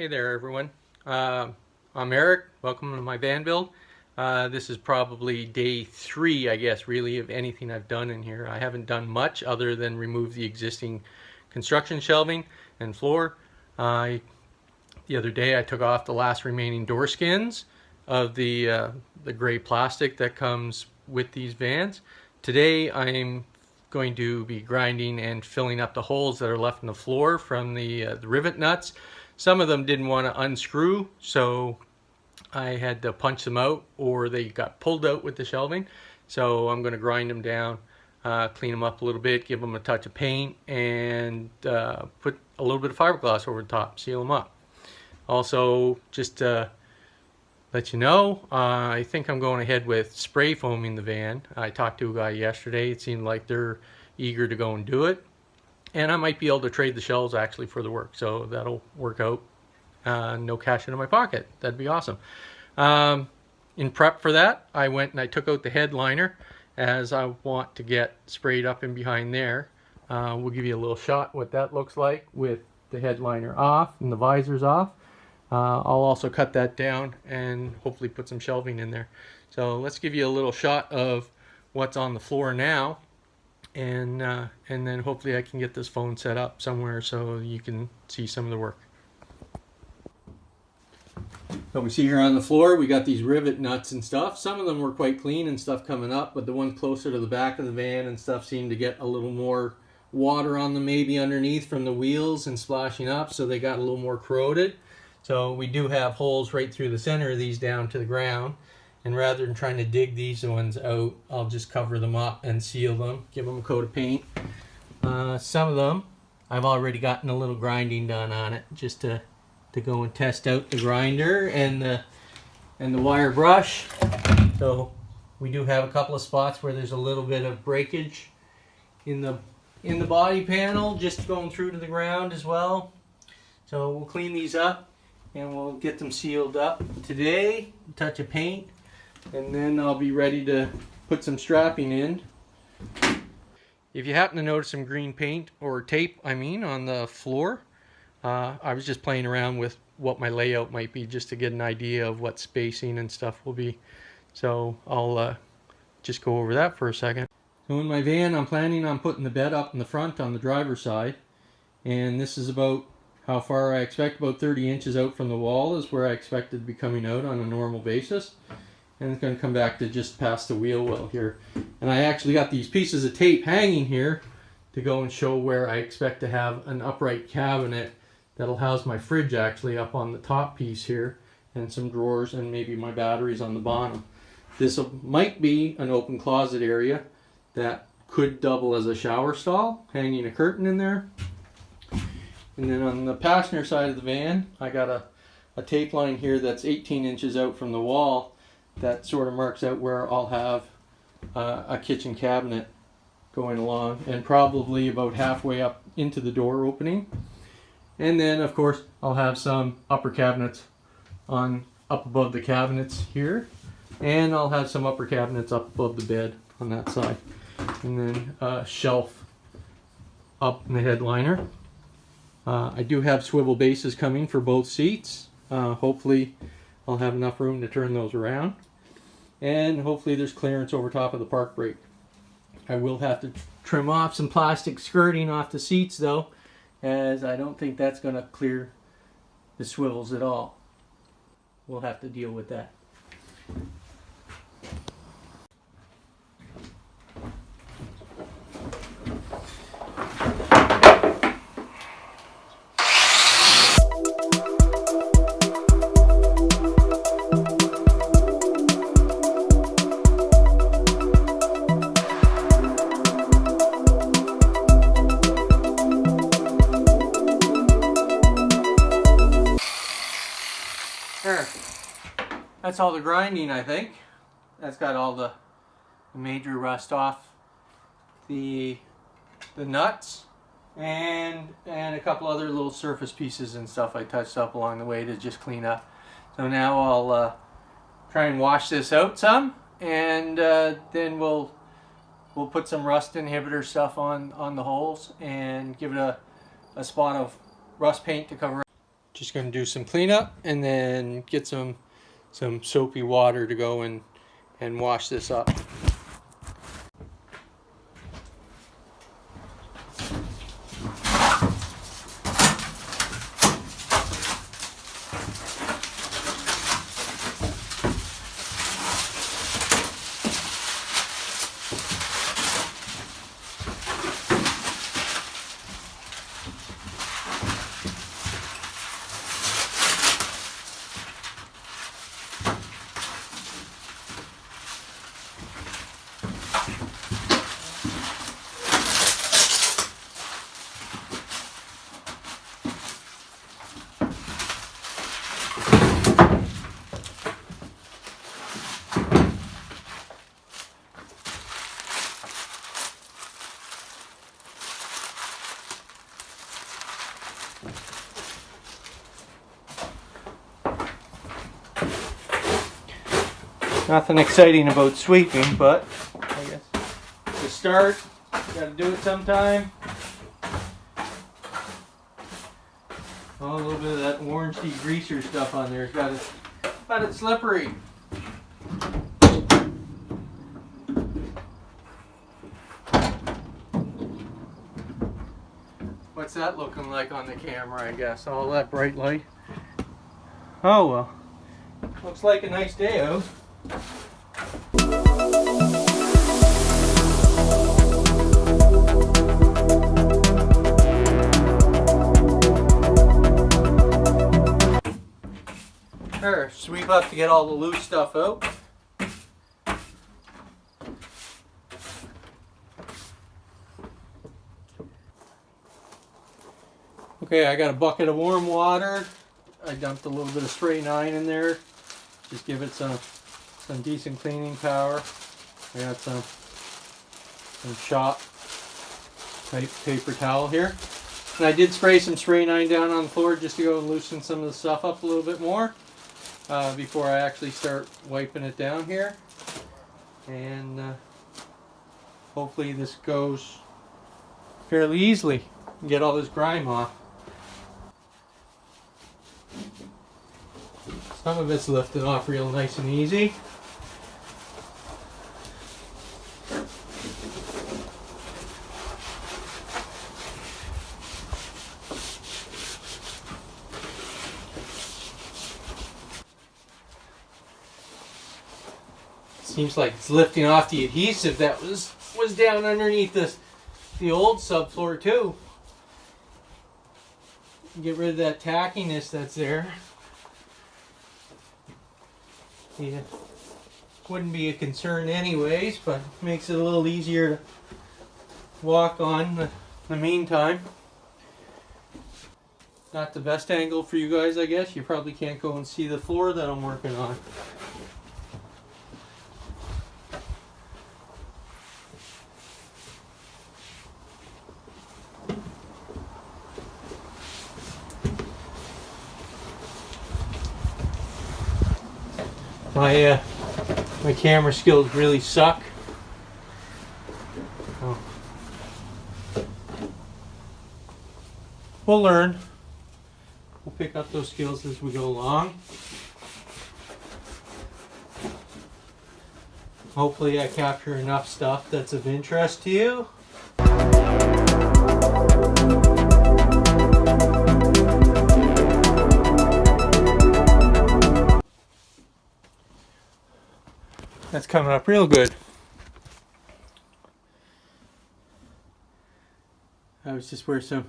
Hey there, everyone. I'm Eric. Welcome to my van build. This is probably day 3, I guess, really, of anything I've done in here. I haven't done much other than remove the existing construction shelving and floor. The other day I took off the last remaining door skins of the gray plastic that comes with these vans. Today I'm going to be grinding and filling up the holes that are left in the floor from the rivet nuts. Some of them didn't want to unscrew, so I had to punch them out, or they got pulled out with the shelving. So I'm going to grind them down, clean them up a little bit, give them a touch of paint, and put a little bit of fiberglass over the top, seal them up. Also, just to let you know, I think I'm going ahead with spray foaming the van. I talked to a guy yesterday. It seemed like they're eager to go and do it. And I might be able to trade the shells actually for the work, so that'll work out. No cash into my pocket. That'd be awesome. In prep for that, I went and I took out the headliner, as I want to get sprayed up in behind there. We'll give you a little shot what that looks like with the headliner off and the visors off. I'll also cut that down and hopefully put some shelving in there. So let's give you a little shot of what's on the floor now. And then hopefully I can get this phone set up somewhere so you can see some of the work. So we see here on the floor we got these rivet nuts and stuff. Some of them were quite clean and stuff coming up, but the ones closer to the back of the van and stuff seemed to get a little more water on them maybe underneath from the wheels and splashing up, so they got a little more corroded. So we do have holes right through the center of these down to the ground. And rather than trying to dig these ones out, I'll just cover them up and seal them, give them a coat of paint. Some of them, I've already gotten a little grinding done on it, just to go and test out the grinder and the wire brush. So we do have a couple of spots where there's a little bit of breakage in the body panel, just going through to the ground as well. So we'll clean these up and we'll get them sealed up today, a touch of paint. And then I'll be ready to put some strapping in. If you happen to notice some green paint, or tape I mean, on the floor, I was just playing around with what my layout might be, just to get an idea of what spacing and stuff will be. So I'll just go over that for a second. So in my van I'm planning on putting the bed up in the front on the driver's side. And this is about how far I expect, about 30 inches out from the wall is where I expect it to be coming out on a normal basis. And it's going to come back to just past the wheel well here. And I actually got these pieces of tape hanging here to go and show where I expect to have an upright cabinet that'll house my fridge actually up on the top piece here, and some drawers and maybe my batteries on the bottom. This might be an open closet area that could double as a shower stall, hanging a curtain in there. And then on the passenger side of the van, I got a tape line here that's 18 inches out from the wall. That sort of marks out where I'll have a kitchen cabinet going along, and probably about halfway up into the door opening. And then of course I'll have some upper cabinets up above the cabinets here, and I'll have some upper cabinets up above the bed on that side, and then a shelf up in the headliner. I do have swivel bases coming for both seats. Hopefully I'll have enough room to turn those around, and hopefully there's clearance over top of the park brake. I will have to trim off some plastic skirting off the seats though, as I don't think that's going to clear the swivels at all. We'll have to deal with that. There. That's all the grinding, I think. That's got all the major rust off the nuts, and a couple other little surface pieces and stuff I touched up along the way to just clean up. So now I'll try and wash this out some, and then we'll put some rust inhibitor stuff on the holes and give it a spot of rust paint to cover up. Just going to do some cleanup and then get some soapy water to go and wash this up. Nothing exciting about sweeping, but I guess to start, you gotta do it sometime. Oh, a little bit of that orange degreaser stuff on there has got it slippery. What's that looking like on the camera, I guess? All that bright light. Oh well. Looks like a nice day out. There, sweep up to get all the loose stuff out. Okay, I got a bucket of warm water. I dumped a little bit of spray 9 in there. Just give it some decent cleaning power. I got some shop type paper towel here. And I did spray some spray 9 down on the floor just to go and loosen some of the stuff up a little bit more before I actually start wiping it down here. And hopefully this goes fairly easily and get all this grime off. Some of it's lifted off real nice and easy. Seems like it's lifting off the adhesive that was down underneath the old subfloor too. Get rid of that tackiness that's there. Yeah, wouldn't be a concern anyways, but makes it a little easier to walk on in the meantime. Not the best angle for you guys, I guess. You probably can't go and see the floor that I'm working on. My camera skills really suck. Oh. We'll learn. We'll pick up those skills as we go along. Hopefully I capture enough stuff that's of interest to you. That's coming up real good. That was just where some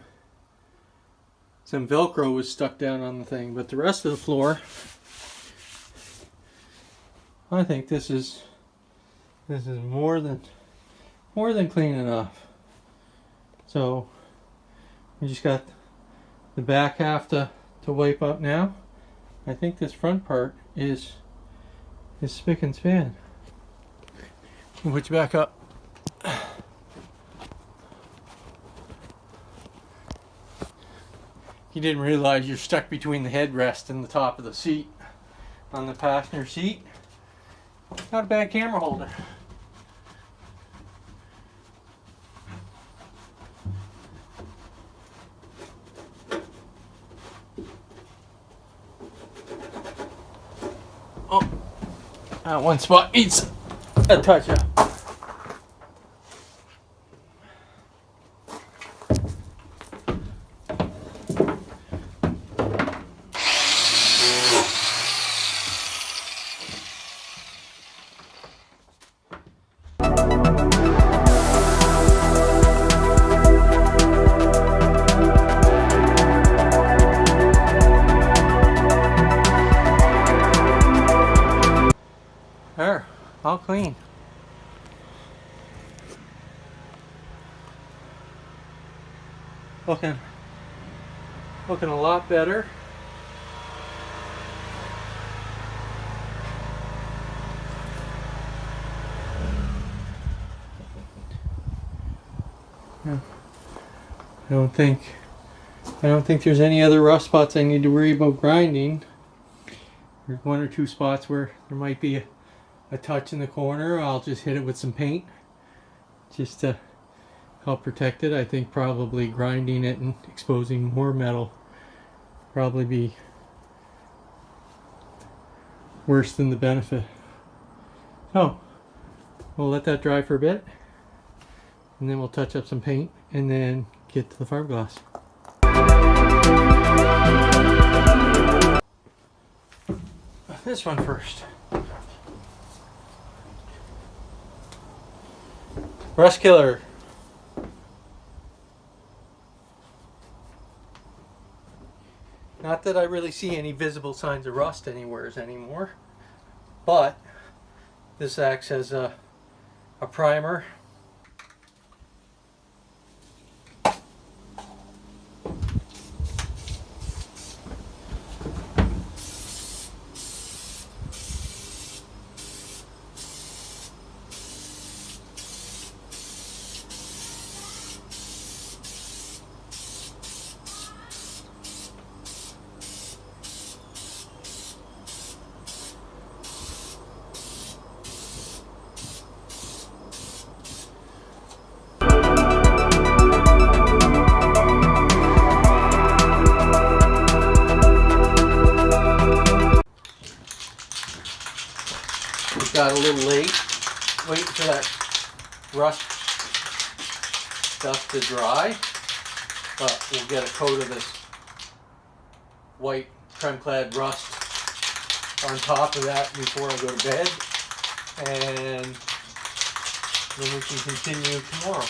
Velcro was stuck down on the thing, but the rest of the floor, I think this is more than clean enough. So we just got the back half to wipe up now. I think this front part is spick and span. Put you back up. You didn't realize you're stuck between the headrest and the top of the seat on the passenger seat. Not a bad camera holder. One spot needs a touch up. There, all clean. Looking a lot better. Yeah. I don't think there's any other rough spots I need to worry about grinding. There's one or two spots where there might be a touch in the corner. I'll just hit it with some paint just to help protect it. I think probably grinding it and exposing more metal probably be worse than the benefit. So we'll let that dry for a bit, and then we'll touch up some paint and then get to the fiberglass. This one first. Rust killer. Not that I really see any visible signs of rust anywhere anymore, but this acts as a primer. Got a little late, waiting for that rust stuff to dry, but we'll get a coat of this white creme clad rust on top of that before I go to bed, and then we can continue tomorrow.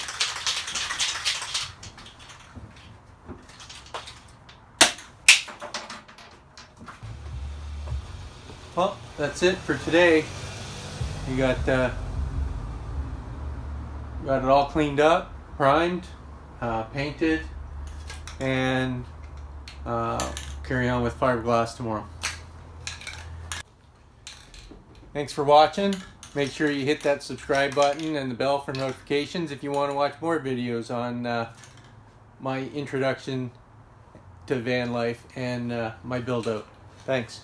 Well, that's it for today. You got it all cleaned up, primed, painted, and carry on with fiberglass tomorrow. Thanks for watching. Make sure you hit that subscribe button and the bell for notifications if you want to watch more videos on my introduction to van life and my build out. Thanks.